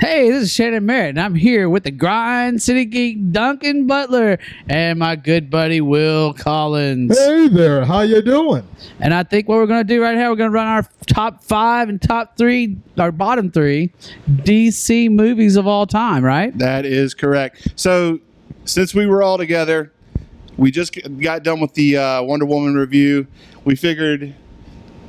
Hey, this is Shannon Merritt, and I'm here with the Grind City Geek Duncan Butler and my good buddy Will Collins. Hey there, how you doing? And I think what we're going to do right here, we're going to run our top 5 and top 3, our bottom 3 DC movies of all time, right? That is correct. So, since we were all together, we just got done with the Wonder Woman review. We figured,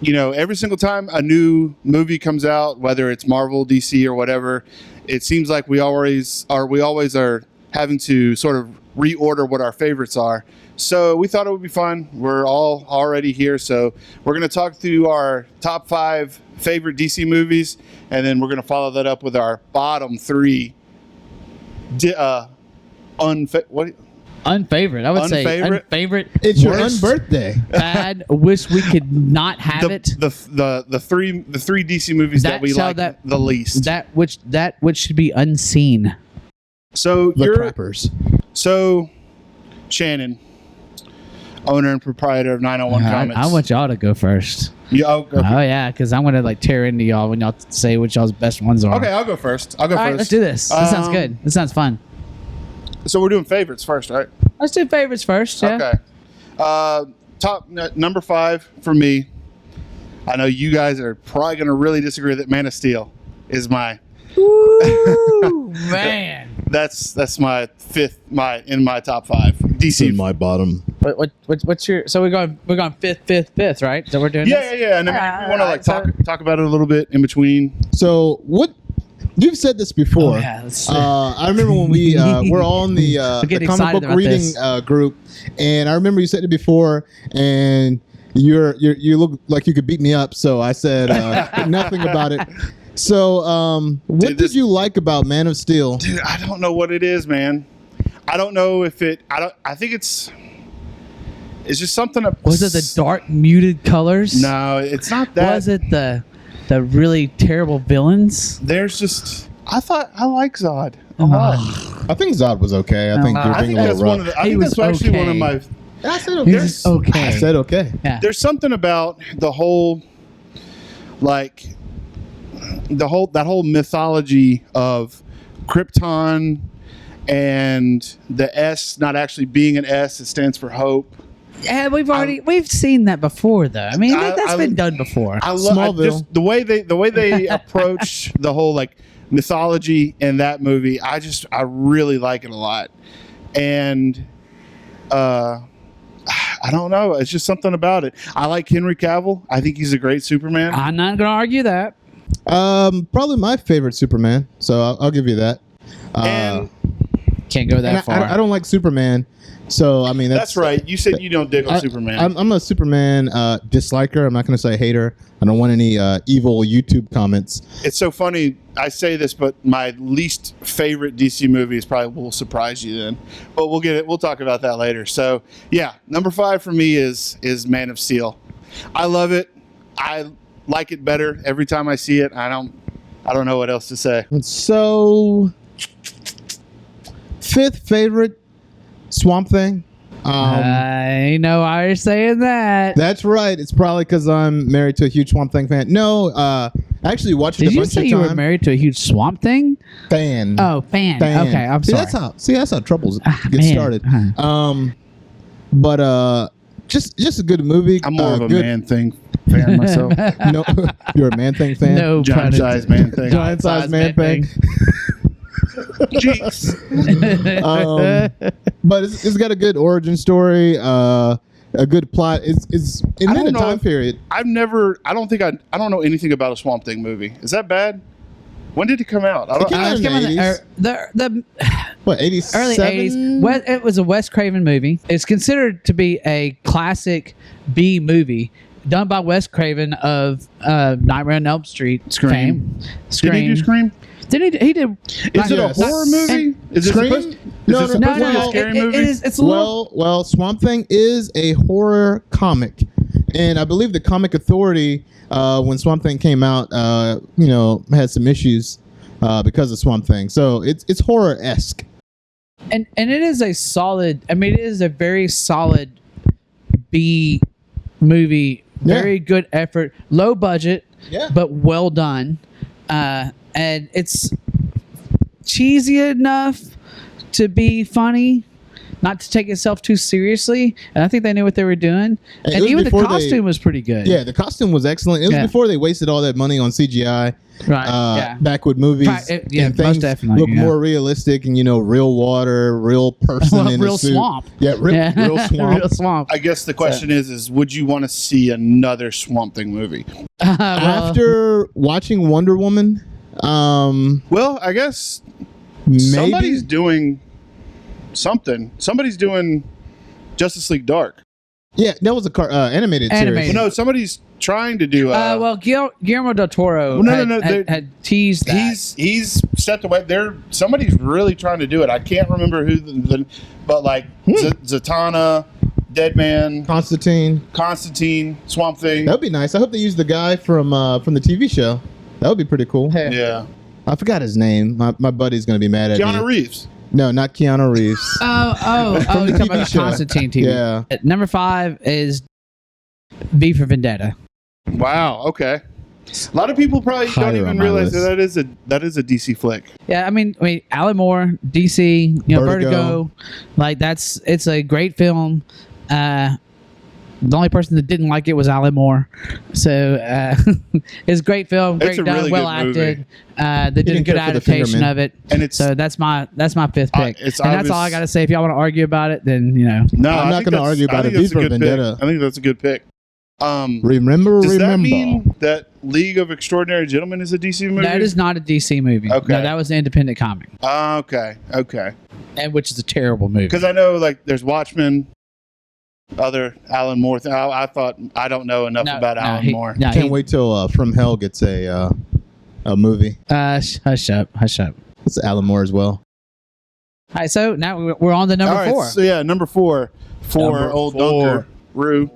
you know, every single time a new movie comes out, whether it's Marvel, DC, or whatever, it seems like we always are having to sort of reorder what our favorites are. So we thought it would be fun. We're all already here, so we're going to talk through our top 5 favorite DC movies, and then we're going to follow that up with our bottom 3 Unfavorite. I would say unfavorite. It's your unbirthday. Bad. Wish we could not have it. The three DC movies that we like the least. That which should be unseen. So The Trappers. So Shannon, owner and proprietor of 901 Comics. I want y'all to go first. Go first. Oh yeah, because I'm gonna tear into y'all when y'all say what y'all's best ones are. Okay, I'll go first. All right, let's do this. This sounds good. This sounds fun. So we're doing favorites first, right? Let's do favorites first. Yeah. Okay. Number 5 for me. I know you guys are probably going to really disagree that Man of Steel is my. Ooh, man. That's my 5th in my top 5 DC. In my bottom. What's your? So we're going 5th, right? So we're doing. Yeah. And then if we want to talk about it a little bit in between. So what? You've said this before. Oh, yeah, I remember when we were all in the comic book reading group, and I remember you said it before, and you look like you could beat me up. So I said nothing about it. So what did you like about Man of Steel? Dude, I don't know what it is, man. I don't know if it. I think it's just something. Was it the dark muted colors? No, it's not that. Was it the really terrible villains? There's just. I like Zod a lot. I think Zod was okay. I think you're being a little rough. I think that's actually one of my. I said okay. Okay. I said okay. Yeah. There's something about the whole, that whole mythology of Krypton and the S not actually being an S. It stands for hope. Yeah, we've seen that before, though. I mean, that's been done before. I love just the way they approach the whole mythology in that movie. I really like it a lot, and I don't know. It's just something about it. I like Henry Cavill. I think he's a great Superman. I'm not gonna argue that. Probably my favorite Superman. So I'll give you that. And can't go that far. I don't like Superman. So I mean that's right. You said you don't dig on Superman. I'm a Superman disliker. I'm not going to say hater. I don't want any evil YouTube comments. It's so funny. I say this, but my least favorite DC movie is probably will surprise you then. But we'll get it. We'll talk about that later. So yeah, number 5 for me is Man of Steel. I love it. I like it better every time I see it. I don't know what else to say. So 5th favorite. Swamp Thing. I know why you're saying that. That's right. It's probably because I'm married to a huge Swamp Thing fan. No, I actually watched it a bunch of times. Did you say you were married to a huge Swamp Thing? Fan. Oh, fan. Okay, I'm sorry. That's how troubles get started. But just a good movie. I'm more of a Man Thing fan myself. No, you're a Man Thing fan. No, giant size Man Thing. Giant size Man Thing. Jeez. But it's got a good origin story, a good plot. It's in a time period. I don't know anything about a Swamp Thing movie. Is that bad? When did it come out? It came out in the 80s. What, 87? Early 80s. It was a Wes Craven movie. It's considered to be a classic B movie done by Wes Craven of Nightmare on Elm Street fame. Did he do Scream? He did. Is it a horror movie? Is it supposed to be a scary movie? It's well, Swamp Thing is a horror comic, and I believe the Comic Authority, when Swamp Thing came out, had some issues because of Swamp Thing. So it's horror-esque. And it is a solid. I mean, it is a very solid B movie. Very good effort, low budget, but well done. And it's cheesy enough to be funny, not to take itself too seriously, and I think they knew what they were doing. And even the costume was pretty good. Yeah, the costume was excellent. It was before they wasted all that money on CGI. Right. Back with movies, and things most definitely look more realistic, and real water, real person in real a suit. Swamp. Yeah, real swamp. Real swamp. I guess the question is would you want to see another Swamp Thing movie? After watching Wonder Woman, well, I guess somebody's doing something. Somebody's doing Justice League Dark. Yeah, that was a animated series. Well, no, somebody's trying to do. Guillermo del Toro had teased that. He's stepped away. Somebody's really trying to do it. I can't remember who, but like Zatanna, Deadman, Constantine, Swamp Thing. That would be nice. I hope they use the guy from the TV show. That would be pretty cool. Yeah. I forgot his name. My buddy's going to be mad at me. Keanu Reeves. No, not Keanu Reeves. You're talking about the Constantine TV. Yeah. Number 5 is V for Vendetta. Wow. Okay. A lot of people probably don't even realize that is a DC flick. Yeah, I mean, Alan Moore, DC, Vertigo. Like it's a great film. The only person that didn't like it was Alan Moore. So it's a great film, great done, really well acted. They did a good adaptation of it. And so that's my 5th pick. And that's all I got to say. If y'all want to argue about it, then No, I'm not going to argue about it. V for Vendetta. I think that's a good pick. Remember. That mean that League of Extraordinary Gentlemen is a DC movie? That is not a DC movie. Okay. No, that was an independent comic. Okay. And which is a terrible movie. Because I know there's Watchmen. Other Alan Moore thing. I don't know enough about Alan Moore. Can't wait till From Hell gets a movie. Hush up. It's Alan Moore as well. All right, so now we're on to number 4. So number 4 for old Duncan Rue.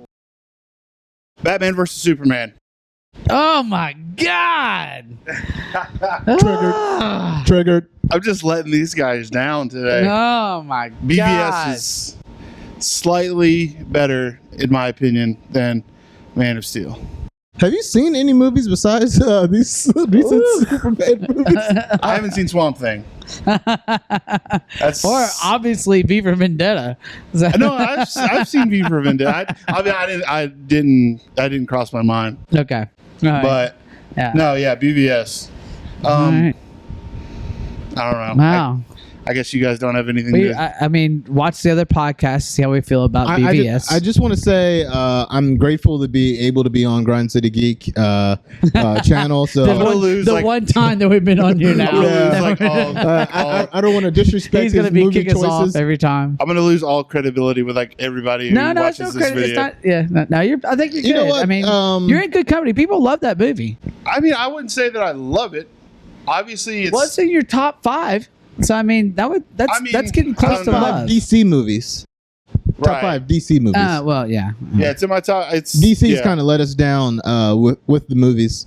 Batman versus Superman. Oh my God! Triggered. I'm just letting these guys down today. Oh my God! BVS is slightly better, in my opinion, than Man of Steel. Have you seen any movies besides these recent Superman movies? I haven't seen Swamp Thing. Or obviously V for Vendetta. No, I've seen V for Vendetta. I didn't cross my mind. Okay, right. But BVS. Right. I don't know. Wow. I guess you guys don't have anything I mean, watch the other podcasts, see how we feel about BVS. I just want to say I'm grateful to be able to be on Grind City Geek channel. So the one time that we've been on here now. I don't want to disrespect He's going to be kicking us off every time. I'm going to lose all credibility with everybody who watches this video. I think you're good. You know what? I mean, you're in good company. People love that movie. I mean, I wouldn't say that I love it. Obviously, it's in your top 5. So I mean that's getting close to love. DC movies. Top 5 DC movies. Well, yeah. Yeah, it's in my top. DC's kind of let us down with the movies.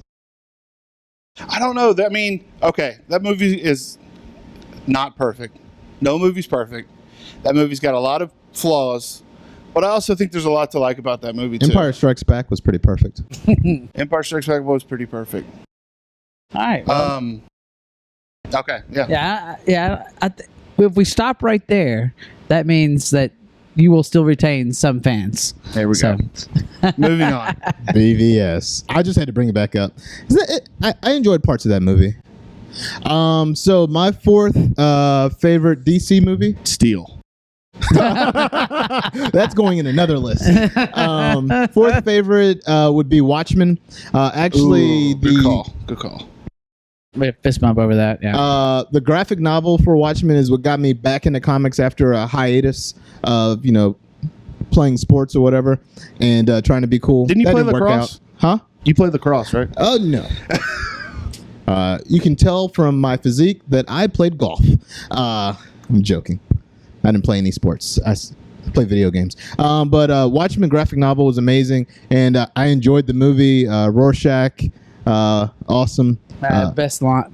I don't know. I mean, okay, that movie is not perfect. No movie's perfect. That movie's got a lot of flaws, but I also think there's a lot to like about that movie too. Empire Strikes Back was pretty perfect. Empire Strikes Back was pretty perfect. All right. Well. Okay. Yeah. If we stop right there, that means that you will still retain some fans. There we go. Moving on. BVS. I just had to bring it back up. I enjoyed parts of that movie. So my 4th favorite DC movie, Steel. That's going in another list. 4th favorite would be Watchmen. Good call. We have fist bump over that. Yeah. The graphic novel for Watchmen is what got me back into comics after a hiatus of playing sports or whatever and trying to be cool. Didn't you play lacrosse? Huh? You played lacrosse, right? Oh no. You can tell from my physique that I played golf. I'm joking. I didn't play any sports. I play video games. But Watchmen graphic novel was amazing, and I enjoyed the movie. Rorschach, awesome. Best line,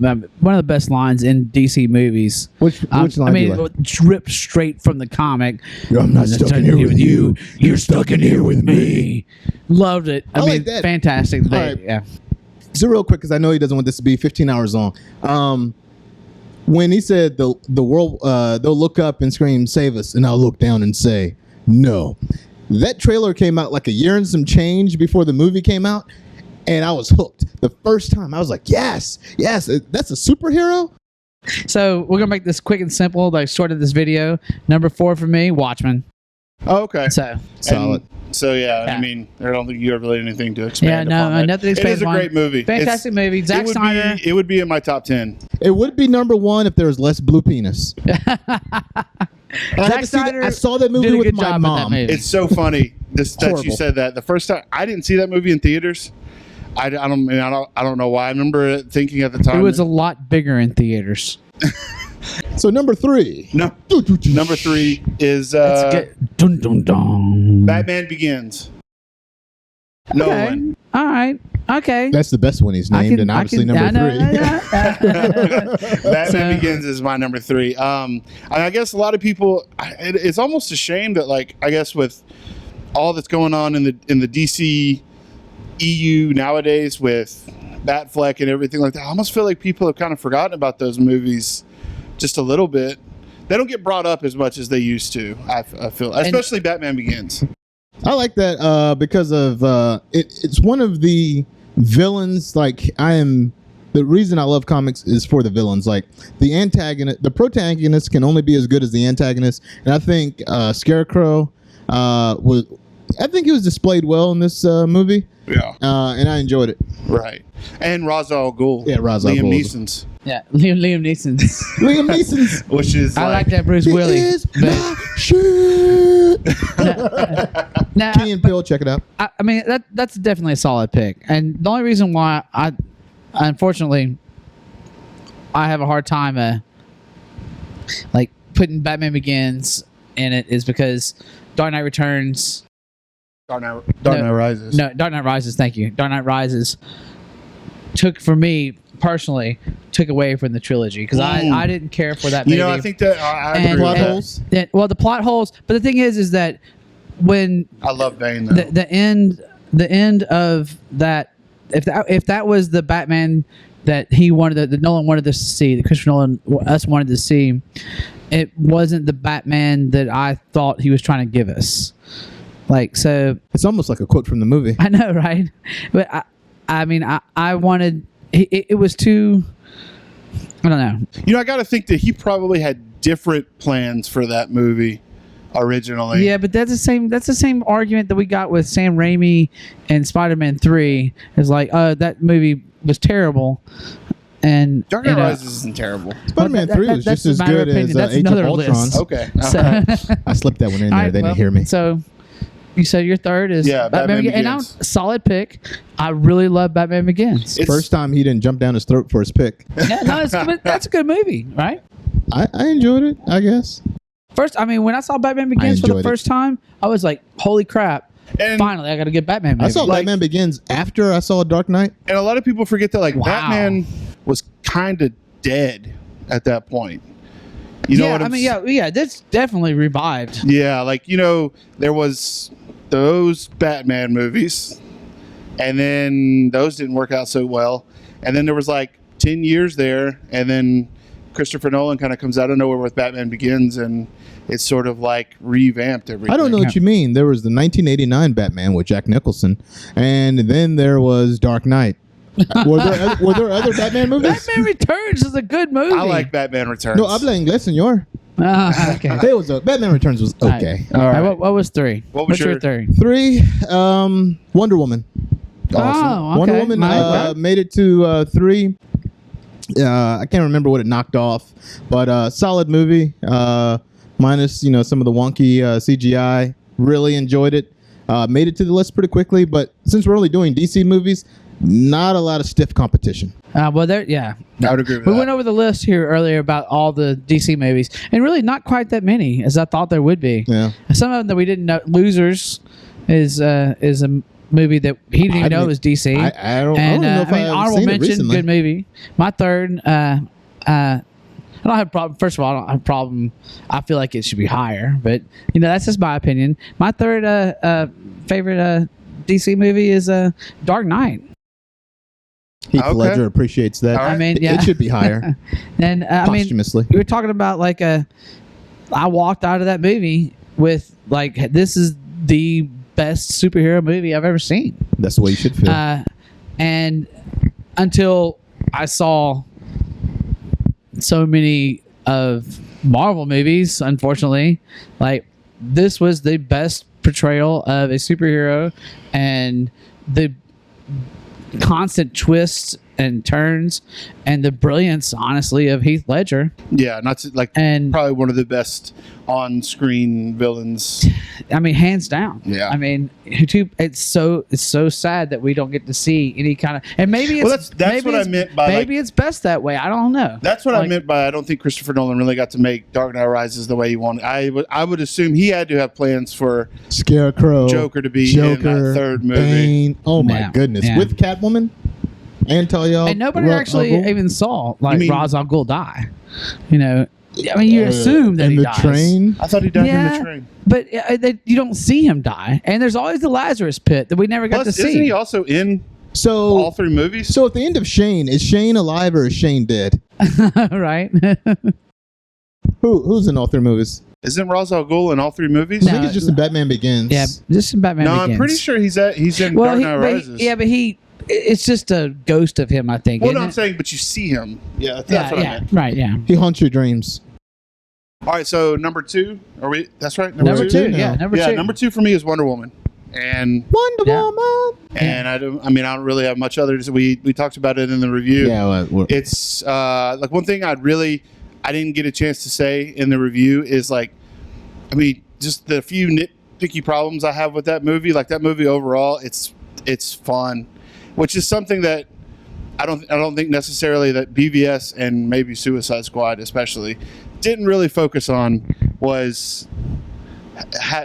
one of the best lines in DC movies. Which line? I mean, ripped straight from the comic. I'm not stuck in here with you. You're stuck in here with me. Loved it. I mean, like that. Fantastic. Right. Yeah. So real quick, because I know he doesn't want this to be 15 hours long. when he said the world they'll look up and scream save us, and I'll look down and say no. That trailer came out like a year and some change before the movie came out, and I was hooked. The first time I was like, yes, that's a superhero. So we're gonna make this quick and simple, like short of this video. Number 4 for me, Watchmen. Oh, okay. So solid. I mean, I don't think you have really anything to expand yeah, upon that. nothing to expand. It is a great movie. Fantastic movie. Zack Snyder. It would be in my top 10. It would be number 1 if there was less blue penis. Zack Snyder. I saw that movie with my mom. It's so funny that you said that. The first time I didn't see that movie in theaters. I don't know why. I remember thinking at the time it was a lot bigger in theaters. So number 3. Number 3 is dun, dun, dun. Batman Begins. Nolan. All right. Okay. That's the best one he's named, and obviously number 3. Batman Begins is my number 3. I guess a lot of people. It's almost a shame that, like, I guess with all that's going on in the DC EU nowadays with Batfleck and everything like that, I almost feel like people have kind of forgotten about those movies just a little bit. They don't get brought up as much as they used to. I feel, especially Batman Begins. I like that because of it's one of the villains. Like, the reason I love comics is for the villains. Like, the protagonist can only be as good as the antagonist, and I think Scarecrow I think he was displayed well in this movie. Yeah. And I enjoyed it. Right. And Ra's al Ghul. Yeah, Ra's al Ghul. Liam Neeson's. Yeah, Liam Neeson's. Liam Neeson's. Which is I like that Bruce Willis. Is my shit. Key and Peele, check it out. I mean, that's definitely a solid pick. And the only reason why unfortunately, I have a hard time like putting Batman Begins in it is because Dark Knight Returns. Dark Knight Rises. No, Dark Knight Rises. Thank you. Dark Knight Rises took away from the trilogy because I didn't care for that movie. I think that I agree plot with that. holes. Well, the plot holes. But the thing is that when I love Bane though. the end of that, if that was the Batman that he wanted, that Nolan wanted us to see, that Christopher Nolan wanted to see, it wasn't the Batman that I thought he was trying to give us. Like, so it's almost like a quote from the movie. I know, right? But I mean, I wanted it was too. I don't know. I got to think that he probably had different plans for that movie originally. Yeah, but that's the same argument that we got with Sam Raimi and Spider-Man 3. It's like, that movie was terrible. And Dark Knight Rises isn't terrible. Spider-Man 3 was just as good as Age of Ultron. List. Okay. So, I slipped that one in there. They didn't hear me. So you said your third is Batman Begins. And I'm solid pick. I really love Batman Begins. First time he didn't jump down his throat for his pick. Yeah, no, that's a good movie, right? I enjoyed it, I guess. First, I mean, when I saw Batman Begins for the first time, I was like, holy crap. And finally, I got to get Batman movie. I saw Batman Begins after I saw Dark Knight. And a lot of people forget that Batman was kind of dead at that point. You know what I mean? Yeah, that's definitely revived. Yeah, there was those Batman movies, and then those didn't work out so well. And then there was 10 years there, and then Christopher Nolan kind of comes out of nowhere with Batman Begins, and it's sort of revamped everything. I don't know what you mean. There was the 1989 Batman with Jack Nicholson, and then there was Dark Knight. Were there other Batman movies? Batman Returns is a good movie. I like Batman Returns. No, habla inglés, señor. Okay. Batman Returns was okay. All right. What was 3? What's your 3? 3, Wonder Woman. Awesome. Oh, okay. Wonder Woman made it to 3. I can't remember what it knocked off, but solid movie. Minus some of the wonky CGI. Really enjoyed it. Made it to the list pretty quickly, but since we're only doing DC movies, not a lot of stiff competition. I would agree with that. We went over the list here earlier about all the DC movies, and really not quite that many as I thought there would be. Yeah. Some of them that we didn't know. Losers is a movie that he didn't even know was DC. I don't know if honorable mention, good movie. My third, I don't have a problem. First of all, I don't have a problem. I feel like it should be higher, but that's just my opinion. My third favorite DC movie is Dark Knight. Heath Ledger appreciates that. I mean, yeah. It should be higher. And I mean, we were talking about like I walked out of that movie with like, this is the best superhero movie I've ever seen. That's the way you should feel. And until I saw so many of Marvel movies, unfortunately, like this was the best portrayal of a superhero, and the constant twists and turns and the brilliance, honestly, of Heath Ledger. Yeah, not to, like, and probably one of the best on-screen villains. I mean, hands down. Yeah. I mean, it's so sad that we don't get to see any kind of, and maybe it's that's maybe what I meant by maybe it's best that way. I don't know. That's what I meant by I don't think Christopher Nolan really got to make Dark Knight Rises the way he wanted. I would assume he had to have plans for Scarecrow, Joker to be in that third movie. Bane. Oh my goodness, with Catwoman. And nobody actually even saw Ra's al Ghul die. You know, I mean, you assume that he dies. Train. I thought he died in the train, but you don't see him die. And there's always the Lazarus Pit that we never got to see. Isn't he also in all three movies? So at the end of Shane, is Shane alive or is Shane dead? Right. Who's in all three movies? Isn't Ra's al Ghul in all three movies? I think it's just in Batman Begins. Yeah, just in Batman Begins. No, I'm pretty sure he's in Dark Knight Rises. But it's just a ghost of him, I think. Well, no, I'm saying, but you see him. Yeah, that's what I meant. Right, yeah. He haunts your dreams. All right, so number 2. Are we? That's right. Number two. Yeah, number 2. Number 2 for me is Wonder Woman. And Wonder Woman. And I don't really have much other. We talked about it in the review. Yeah, it's like one thing I didn't get a chance to say in the review is just the few nitpicky problems I have with that movie. Like that movie overall, it's fun. Which is something that I don't think necessarily that BVS and maybe Suicide Squad especially didn't really focus on, was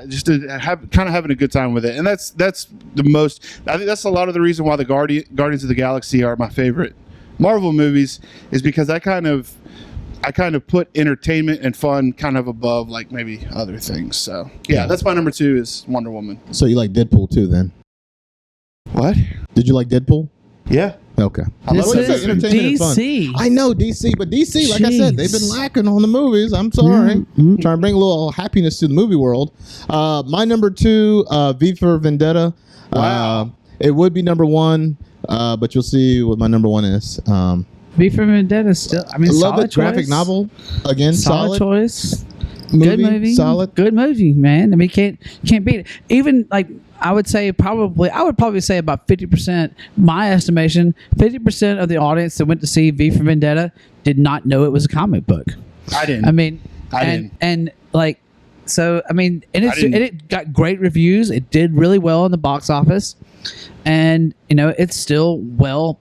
just to have kind of having a good time with it. And that's the most. I think that's a lot of the reason why the Guardians of the Galaxy are my favorite Marvel movies, is because I kind of put entertainment and fun kind of above like maybe other things. So yeah, that's my number 2 is Wonder Woman. So you like Deadpool too, then? What? Did you like Deadpool? Yeah. Okay. This is DC. I know DC, but DC, like I said, they've been lacking on the movies. I'm sorry. Mm-hmm. Trying to bring a little happiness to the movie world. My number 2, V for Vendetta. Wow. It would be number 1, but you'll see what my number 1 is. V for Vendetta still. I mean, love it. choice. Graphic novel. Again, solid choice. Good movie. Solid. Good movie, man. I mean, can't beat it. Even like I would probably say about 50%, my estimation, 50% of the audience that went to see V for Vendetta did not know it was a comic book. I didn't. I mean, I didn't. And like, so I mean, and it got great reviews. It did really well in the box office, and it's still well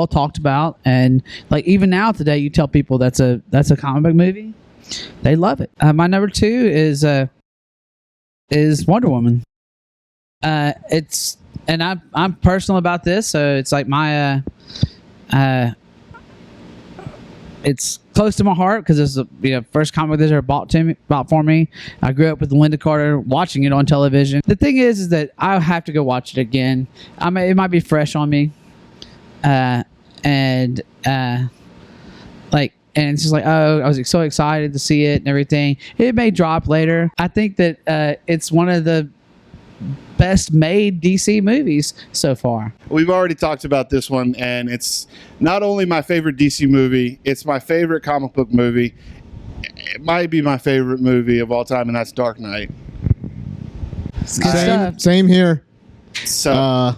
talked about. And like even now today, you tell people that's a comic book movie, they love it. My number 2 is Wonder Woman. I'm personal about this, so it's like my it's close to my heart because it's the first comic that ever bought for me. I grew up with Linda Carter, watching it on television. The thing is that I have to go watch it again. It might be fresh on me, and it's just like, oh, I was so excited to see it and everything. It may drop later. I think that it's one of the best made DC movies so far. We've already talked about this one, and it's not only my favorite DC movie, it's my favorite comic book movie. It might be my favorite movie of all time, and that's Dark Knight. Same here. So,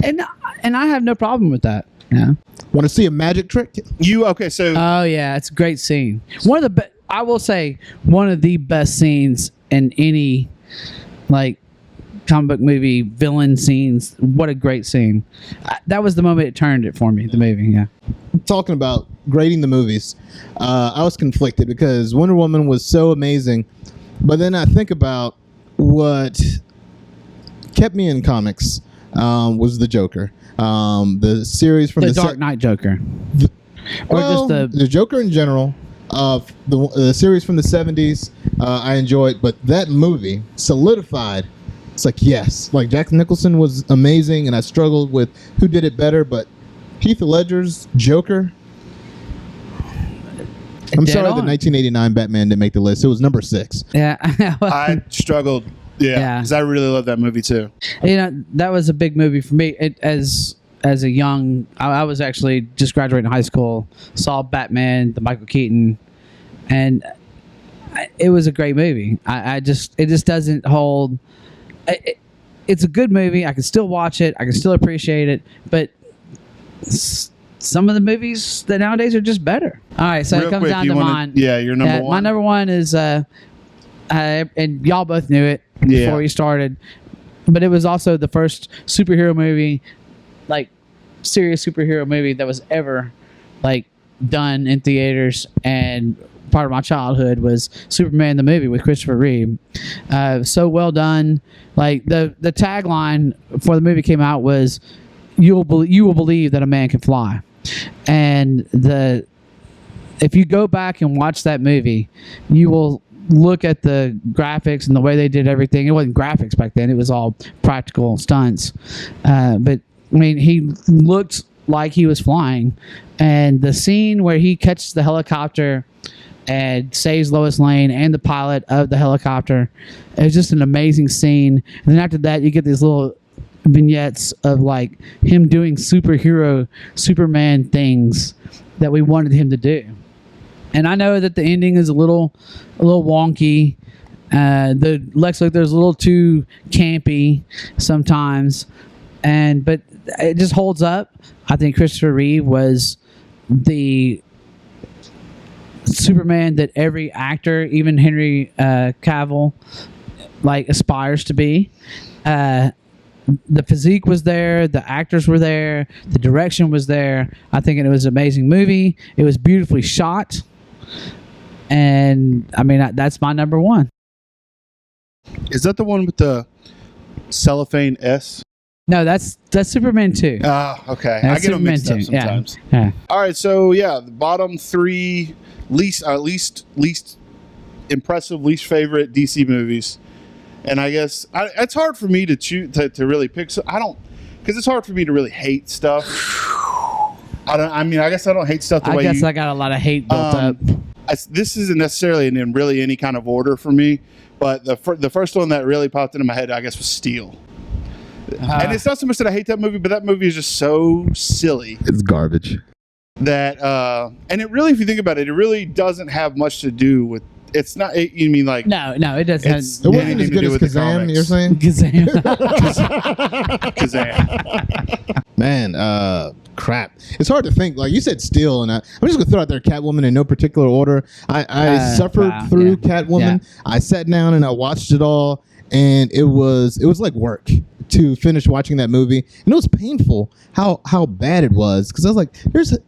and I have no problem with that. Yeah. Want to see a magic trick? Oh yeah, it's a great scene. I will say one of the best scenes in any like comic book movie villain scenes. What a great scene. That was the moment it turned it for me, the movie. Yeah. Talking about grading the movies, I was conflicted because Wonder Woman was so amazing, but then I think about what kept me in comics was the Joker. The series from the Dark Knight Joker. The Joker in general. The series from the 70s, I enjoyed, but that movie solidified. It's like, yes, like Jack Nicholson was amazing, and I struggled with who did it better, but Heath Ledger's Joker. I'm Dead sorry, on. the 1989 Batman didn't make the list. It was number 6. Yeah. I struggled. Yeah, because I really love that movie too. That was a big movie for me. As a young, I was actually just graduating high school, saw Batman, the Michael Keaton, and it was a great movie. It just doesn't hold. It's a good movie. I can still watch it. I can still appreciate it, but some of the movies that nowadays are just better. All right, so Real it comes quick, down to mine. Yeah, your number one. My number one is, and y'all both knew it before you started, but it was also the first superhero movie, like serious superhero movie that was ever like done in theaters, and part of my childhood was Superman the movie with Christopher Reeve. So well done. Like the tagline for the movie came out was, you will believe that a man can fly. And if you go back and watch that movie, you will look at the graphics and the way they did everything. It wasn't graphics back then. It was all practical stunts. But I mean, he looked like he was flying. And the scene where he catches the helicopter and saves Lois Lane and the pilot of the helicopter, it was just an amazing scene. And then after that, you get these little vignettes of like him doing Superman things that we wanted him to do. And I know that the ending is a little wonky. The Lex Luthor's a little too campy sometimes, but it just holds up. I think Christopher Reeve was the Superman that every actor, even Henry Cavill, like aspires to be. The physique was there, the actors were there, the direction was there. I think it was an amazing movie. It was beautifully shot, and I mean that's my number one. Is that the one with the cellophane S? No, that's Superman 2. Okay. That's I get them mixed up 2. sometimes. Yeah. All right, so the bottom 3 least impressive, least favorite DC movies. And I guess it's hard for me to choose to really pick. So I don't, because it's hard for me to really hate stuff. I guess I don't hate stuff the way you. I guess I got a lot of hate built up. This isn't necessarily in really any kind of order for me, but the first one that really popped into my head, I guess, was Steel. And it's not so much that I hate that movie, but that movie is just so silly. It's garbage. That and it really, if you think about it, it really doesn't have much to do with. It's not. You mean like no, it doesn't. It wasn't as good as Kazam. You're saying Kazam. Man, crap. It's hard to think. Like you said, Steel, and I'm just gonna throw out there Catwoman in no particular order. I suffered through Catwoman. Yeah. I sat down and I watched it all, and it was like work to finish watching that movie, and it was painful how bad it was, because I was like,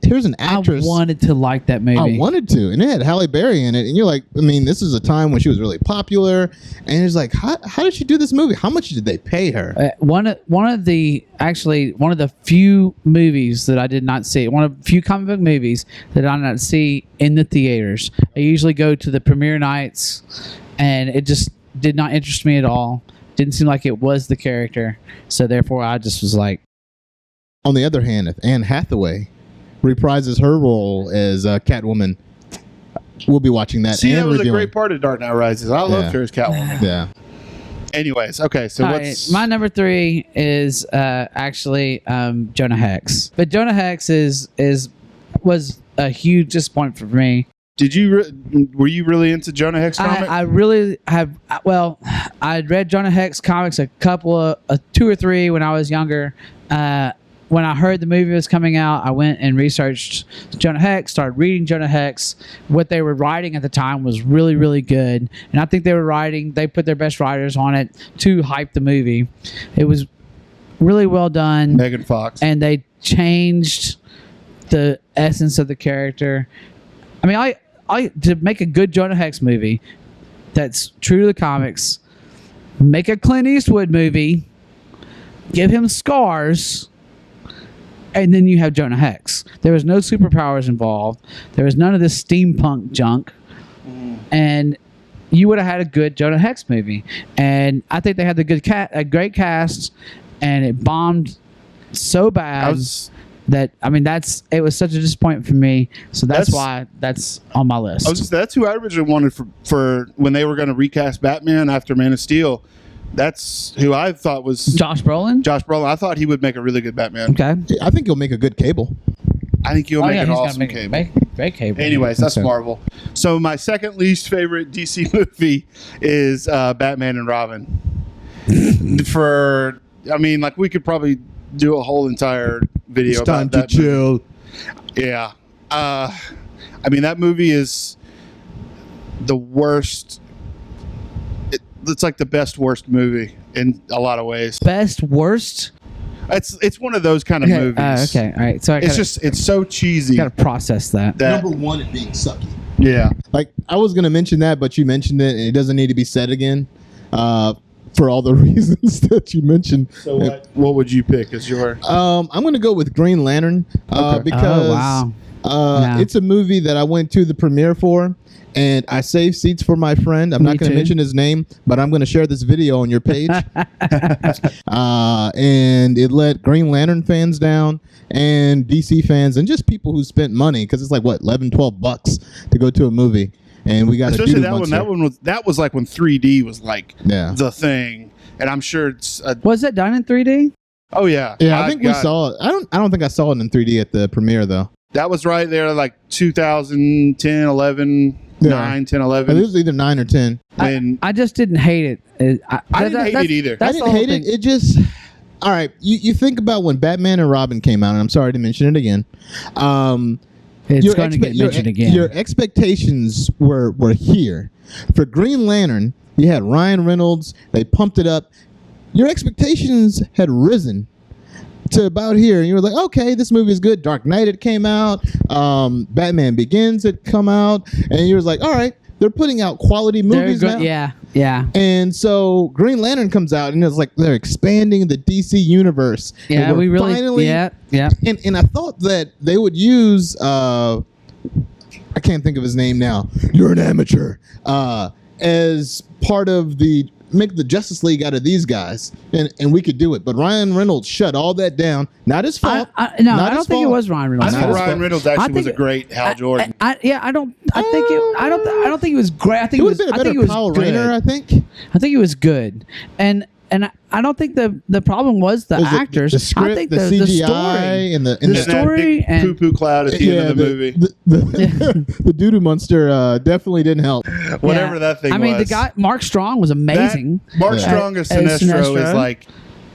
here's an actress. I wanted to like that movie. I wanted to, and it had Halle Berry in it, and you're like, I mean, this is a time when she was really popular, and it's like, how did she do this movie? How much did they pay her? One of the few movies that I did not see, one of the few comic book movies that I did not see in the theaters. I usually go to the premiere nights, and it just did not interest me at all. Didn't seem like it was the character, so therefore I just was like. On the other hand, if Anne Hathaway reprises her role as Catwoman, we'll be watching that. See, that was a great part of Dark Knight Rises. I loved her as Catwoman. Yeah. Anyways, okay, so what's my number 3 is actually Jonah Hex, but Jonah Hex was a huge disappointment for me. Were you really into Jonah Hex comics? I really have. Well, I'd read Jonah Hex comics a couple of 2 or 3 when I was younger. When I heard the movie was coming out, I went and researched Jonah Hex, started reading Jonah Hex. What they were writing at the time was really, really good. And I think they put their best writers on it to hype the movie. It was really well done. Megan Fox. And they changed the essence of the character. I mean, to make a good Jonah Hex movie that's true to the comics, make a Clint Eastwood movie, give him scars, and then you have Jonah Hex. There was no superpowers involved. There was none of this steampunk junk. And you would have had a good Jonah Hex movie. And I think they had a great cast, and it bombed so bad that I mean it was such a disappointment for me. So that's why that's on my list. That's who I originally wanted for when they were going to recast Batman after Man of Steel. That's who I thought was Josh Brolin. I thought he would make a really good Batman. Okay. I think he'll make a good Cable. I think he'll make an awesome Cable. Great Cable. Anyways, that's Marvel. So my second least favorite DC movie is Batman and Robin. We could probably do a whole entire video about that. It's time to chill. Yeah. That movie is the worst. It's like the best worst movie in a lot of ways. Best worst? It's one of those kind of movies. Okay, all right. So it's so cheesy. Got to process that. Number one, it being sucky. Yeah. Like I was gonna mention that, but you mentioned it, and it doesn't need to be said again. For all the reasons that you mentioned. So what would you pick as your? I'm gonna go with Green Lantern because it's a movie that I went to the premiere for. And I saved seats for my friend. I'm not going to mention his name, but I'm going to share this video on your page. And it let Green Lantern fans down and DC fans and just people who spent money because it's like, what, $11, $12 to go to a movie. And we got especially that was like when 3D was like the thing. And I'm sure it's was it done in 3D? Oh yeah. Yeah, I think we saw it. I don't think I saw it in 3D at the premiere though. That was right there like 2010, 11. 9, 10, 11. It was either 9 or 10. I just didn't hate it. I didn't hate it either. I didn't hate it. It just... All right. You think about when Batman and Robin came out, and I'm sorry to mention it again. It's going to get mentioned again. Your expectations were here. For Green Lantern, you had Ryan Reynolds. They pumped it up. Your expectations had risen to about here, and you were like, okay, this movie is good. Dark Knight had came out, Batman Begins had come out, and you was like, all right, they're putting out quality movies now. Yeah. And so Green Lantern comes out, and it's like they're expanding the DC universe. Yeah, we really finally, yeah. And I thought that they would use I can't think of his name now. You're an amateur. As part of the make the Justice League out of these guys, and we could do it. But Ryan Reynolds shut all that down. Not his fault. I don't think it was Ryan Reynolds. I think Ryan Reynolds actually was a great Hal Jordan. I don't think he was great. I think it would have been a better Kyle Rayner. I think he was good, and I don't think the problem was the actors. The script, I think the CGI, story, and the story and poo-poo cloud at the end of the movie. The doo-doo monster definitely didn't help. Whatever that thing was. I mean, the guy Mark Strong was amazing. Mark Strong as Sinestro is like.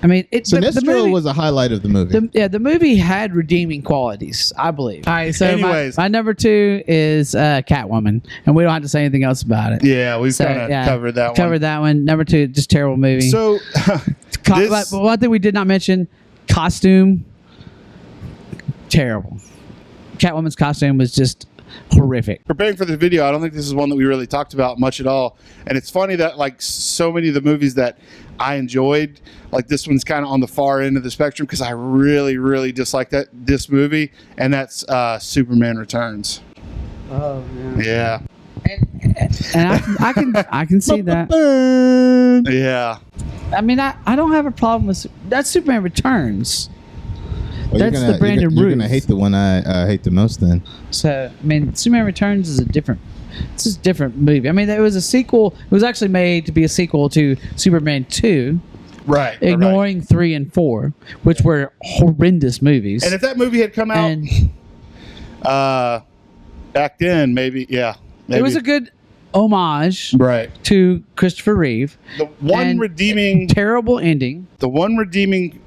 I mean, Sinestro was a highlight of the movie. The movie had redeeming qualities, I believe. All right, so anyways, my number 2 is Catwoman, and we don't have to say anything else about it. Yeah, we've kind of covered that one. Covered that one. Number 2, just terrible movie. So, but one thing we did not mention: costume. Terrible. Catwoman's costume was just horrific. Preparing for this video, I don't think this is one that we really talked about much at all. And it's funny that like so many of the movies that I enjoyed, like this one's kind of on the far end of the spectrum because I really, really dislike this movie, and that's Superman Returns. Oh yeah. And I can see that. Yeah. I mean, I don't have a problem with that. Superman Returns. Well, that's the Brandon Ruth. You're gonna hate the one I hate the most then. So I mean, Superman Returns is it's just a different movie. I mean, it was a sequel. It was actually made to be a sequel to Superman 2. Right. Ignoring 3 and 4, which were horrendous movies. And if that movie had come out back then, maybe. It was a good homage to Christopher Reeve. The one redeeming terrible ending. The one redeeming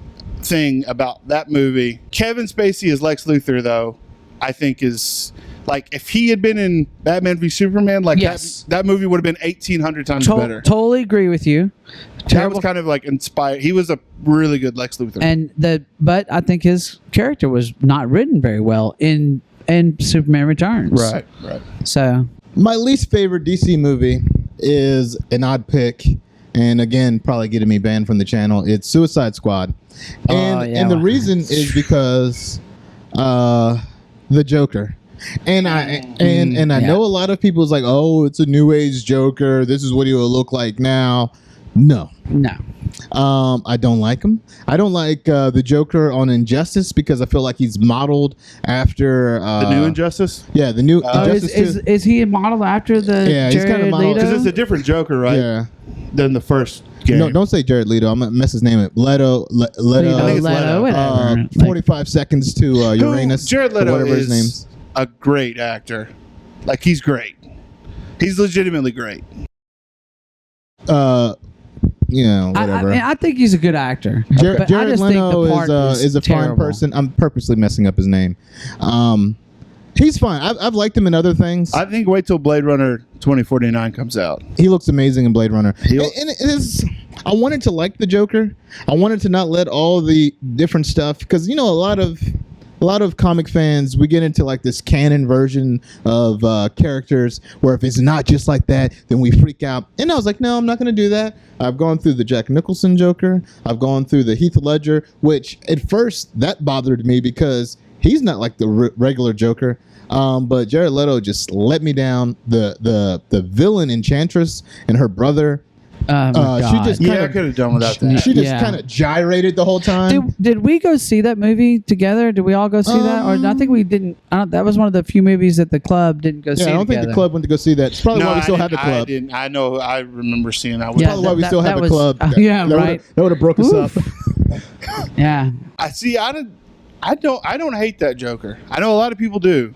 thing about that movie, Kevin Spacey as Lex Luthor, though, I think is like if he had been in Batman v Superman, like that movie would have been 1,800 times better. Totally agree with you. That was kind of like inspired. He was a really good Lex Luthor, but I think his character was not written very well in Superman Returns. Right. So my least favorite DC movie is an odd pick, and again, probably getting me banned from the channel. It's Suicide Squad, and the reason is because the Joker. And I know a lot of people is like, oh, it's a new age Joker. This is what he will look like now. No. I don't like him. I don't like the Joker on Injustice because I feel like he's modeled after the new Injustice. Yeah, the new Injustice. Is he modeled after the Yeah, he's kind of modeled because it's a different Joker, right? Yeah. Than the first game. No, don't say Jared Leto. I'm gonna mess his name up. Leto. I think it's Leto. Whatever. 45 seconds to Uranus. Jared Leto whatever is his name's. a great actor. Like, he's great. He's legitimately great. Whatever. I think he's a good actor. Jared I just Leto think the part is a fine terrible. person. I'm purposely messing up his name. He's fine. I've liked him in other things. I think wait till Blade Runner 2049 comes out. He looks amazing in Blade Runner. And it is. I wanted to like the Joker. I wanted to not let all the different stuff, because a lot of comic fans, we get into like this canon version of characters where if it's not just like that, then we freak out. And I was like, no, I'm not going to do that. I've gone through the Jack Nicholson Joker. I've gone through the Heath Ledger, which at first that bothered me because he's not like the regular Joker. But Jared Leto just let me down. The villain Enchantress and her brother. She just I could have done without that. She just kind of gyrated the whole time. Did we go see that movie together? Did we all go see that? Or I think we didn't. That was one of the few movies that the club didn't go see. I don't think the club went to go see that. It's probably why we still have the club. I didn't. I know. I remember seeing that. Probably why we still have the club. Right. That would have broke us up. Yeah. I see. I don't hate that Joker. I know a lot of people do.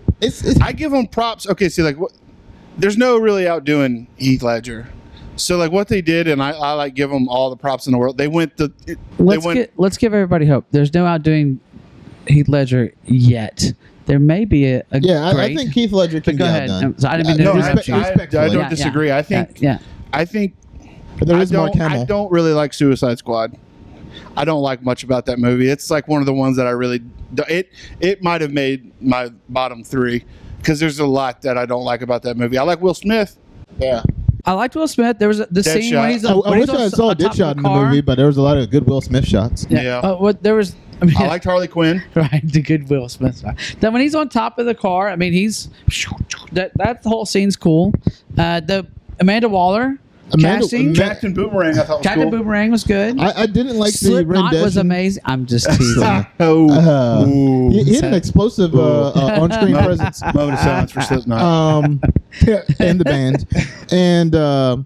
I give him props. Okay, see, like, there's no really outdoing Heath Ledger. So, like, what they did, and I like give them all the props in the world. They went Let's give everybody hope. There's no outdoing Heath Ledger yet. There may be a I think Heath Ledger can go be ahead. outdone. So I didn't mean to I don't disagree. Yeah. I think there is Mark Hamill. I don't really like Suicide Squad. I don't like much about that movie. It's like one of the ones that I really it might have made my bottom 3 because there's a lot that I don't like about that movie. I like Will Smith. Yeah. I liked Will Smith. There was the scene when he's I wish I saw Deadshot in the movie, but there was a lot of good Will Smith shots. Yeah. There was. I liked Harley Quinn. Right, the good Will Smith. Then when he's on top of the car, I mean, he's that whole scene's cool. The Amanda Waller casting, Captain Boomerang, I thought was Captain cool. Boomerang was good. I didn't like Slipknot the rendition. was amazing. I'm just teasing. He had an explosive on-screen presence. Moment of silence for Slipknot. And the band. And I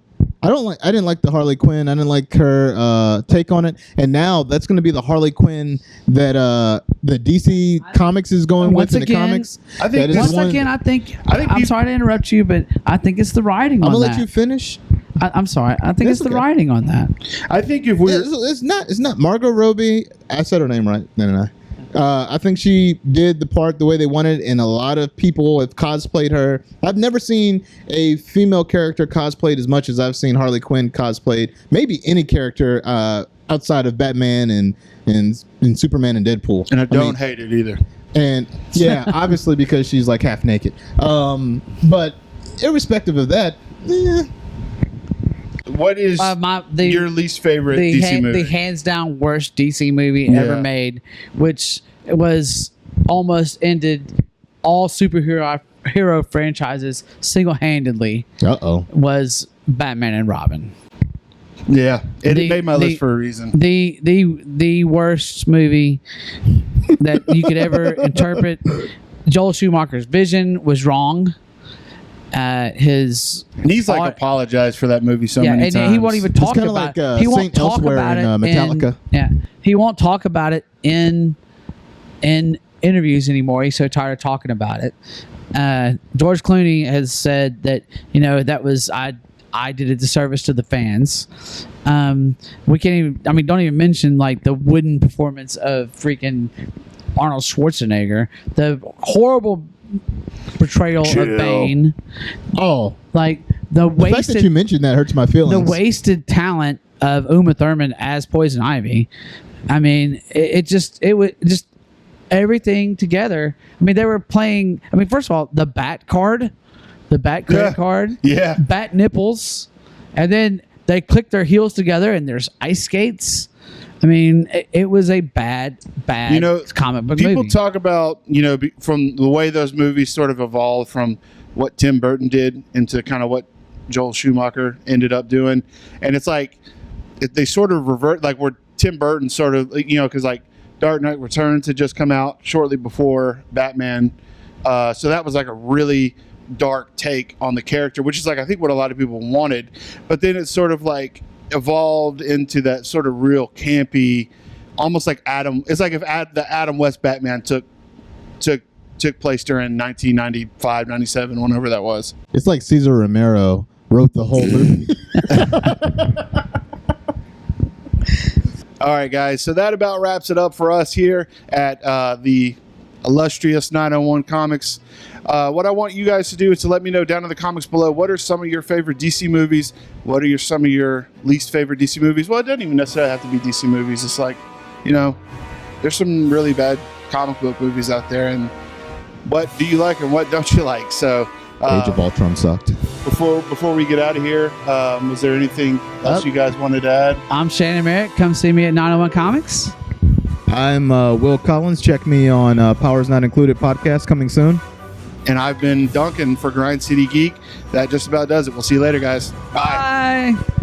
didn't like the Harley Quinn. I didn't like her take on it. And now that's going to be the Harley Quinn that the DC Comics is going with in the comics. I think I'm sorry to interrupt you, but I think it's the writing on that. I'm going to let you finish. I'm sorry. I think it's the writing on that. I think if we're... It's not Margot Robbie. I said her name right. No. I think she did the part the way they wanted, and a lot of people have cosplayed her. I've never seen a female character cosplayed as much as I've seen Harley Quinn cosplayed. Maybe any character outside of Batman and Superman and Deadpool. And I don't hate it either. And yeah, obviously because she's like half naked. But irrespective of that, what is your least favorite DC movie? The hands down worst DC movie ever made, which was almost ended all hero franchises single-handedly. Was Batman and Robin. Yeah, it made my list for a reason. The worst movie that you could ever interpret. Joel Schumacher's vision was wrong. He's apologized for that movie so many times. And he won't even talk about it. He won't talk about it in Metallica. He won't talk about it in interviews anymore. He's so tired of talking about it. George Clooney has said that that was I did a disservice to the fans. We can't even. I mean, don't even mention like the wooden performance of freaking Arnold Schwarzenegger. The horrible portrayal of Bane. Like the fact that you mentioned that hurts my feelings. The wasted talent of Uma Thurman as Poison Ivy. I mean, it was just everything together. I mean, they were playing. I mean, first of all, the Bat card, the Bat credit card, Bat nipples, and then they click their heels together and there's ice skates. I mean, it was a bad comic book movie. People talk about, from the way those movies sort of evolved from what Tim Burton did into kind of what Joel Schumacher ended up doing. And it's like, they sort of revert, like where Tim Burton sort of, because like Dark Knight Returns had just come out shortly before Batman. So that was like a really dark take on the character, which is like, I think what a lot of people wanted. But then it sort of like evolved into that sort of real campy, almost like it's like if the Adam West Batman took place during 1995, 97, whenever that was. It's like Cesar Romero wrote the whole movie. All right, guys. So that about wraps it up for us here at the illustrious 901 Comics. What I want you guys to do is to let me know down in the comments below, what are some of your favorite DC movies? What are some of your least favorite DC movies? Well, it doesn't even necessarily have to be DC movies. It's like, there's some really bad comic book movies out there, and what do you like and what don't you like? So Age of Ultron sucked. Before we get out of here, was there anything else you guys wanted to add? I'm Shannon Merritt. Come see me at 901 Comics. I'm Will Collins. Check me on Powers Not Included podcast coming soon. And I've been Duncan for Grind City Geek. That just about does it. We'll see you later, guys. Bye. Bye.